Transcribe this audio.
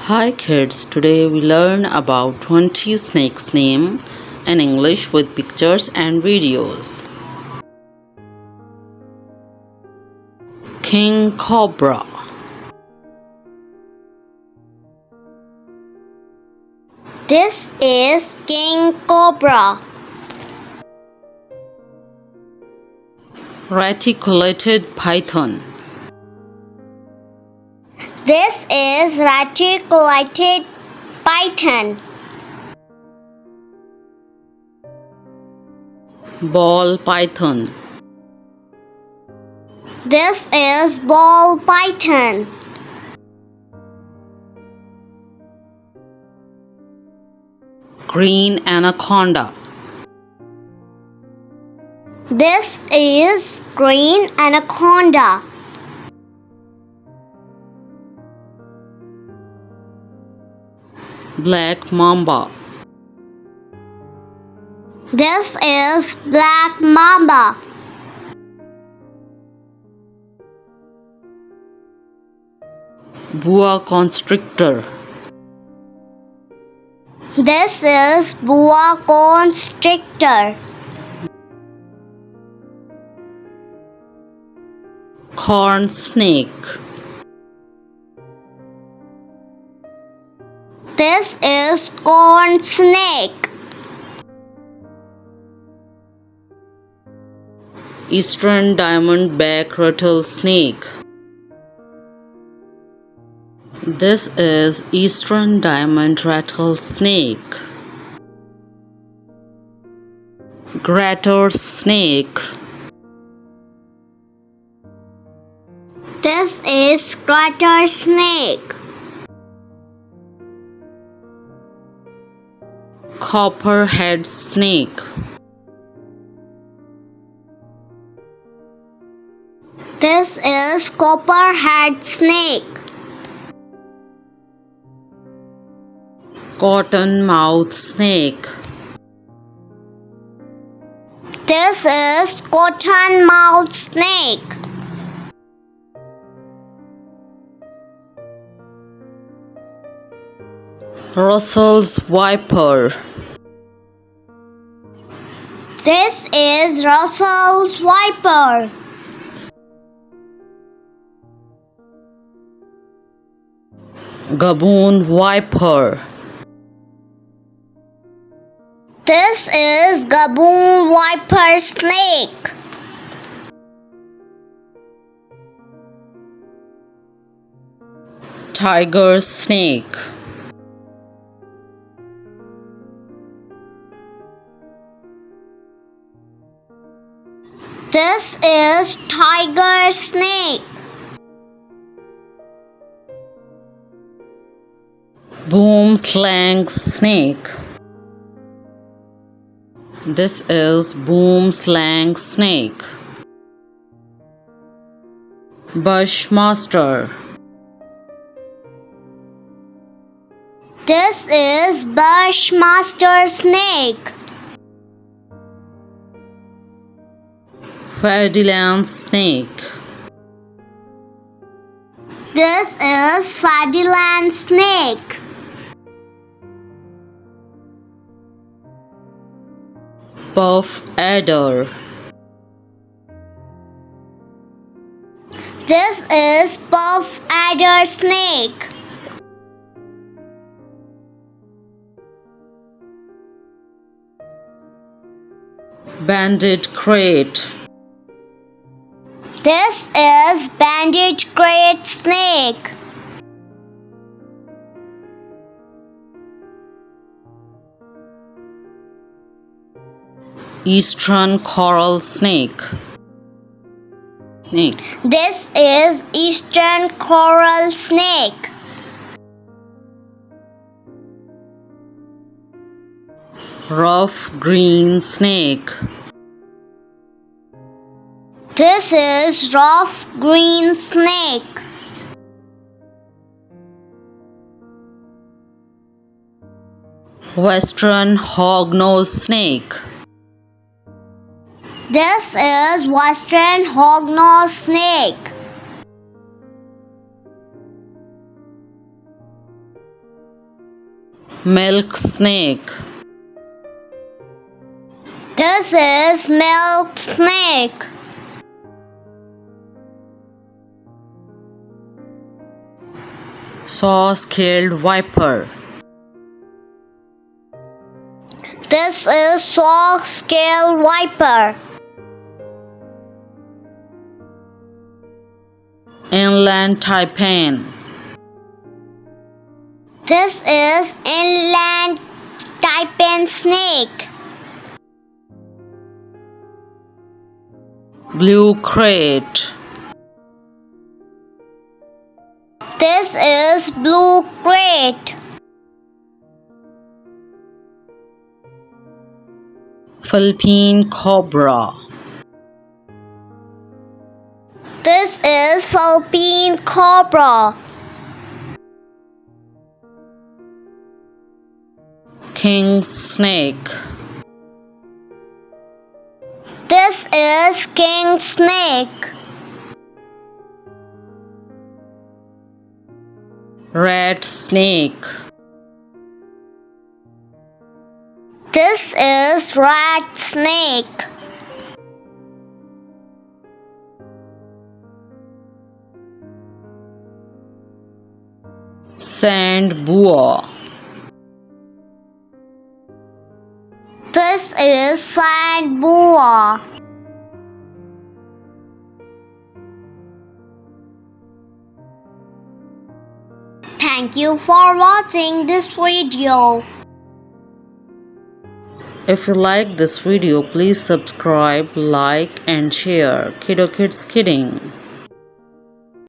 Hi kids, today we learn about 20 snakes name in English with pictures and videos. King Cobra, This is King Cobra. Reticulated Python, This is Reticulated Python. Ball Python, This is Ball Python. Green Anaconda, This is Green Anaconda. Black Mamba, This is Black Mamba. Boa Constrictor, This is Boa Constrictor. Corn Snake, This is Corn Snake. Eastern Diamondback Rattlesnake. This is Eastern Diamond Rattlesnake. Greater Snake, This is Greater Snake. Copperhead Snake, This is Copperhead Snake. Cottonmouth Snake, This is Cottonmouth Snake. Russell's Viper, This is Russell's Viper. Gaboon Viper, This is Gaboon Viper Snake. Tiger Snake, This is Tiger Snake. Boomslang Snake. This is Boomslang Snake. Bushmaster, This is Bushmaster Snake. Ferdinand Snake, This is Ferdinand Snake. Puff Adder, This is Puff Adder Snake. Banded Crate, This is Banded Crate Snake. Eastern Coral Snake. This is Eastern Coral Snake. Rough Green Snake, This is Rough Green Snake. Western Hognose Snake, This is Western Hognose Snake. Milk snake. This is milk snake. Saw-scaled viper. This is saw-scaled viper. Inland taipan. This is inland taipan snake. Blue crate. This is blue crate. Philippine cobra. This is Philippine cobra. King snake. This is king snake. Red snake. This is rat snake. Sand boa. This is sand boa. Thank you for watching this video. If you like this video, please subscribe, like and share. Kiddo Kids Kidding.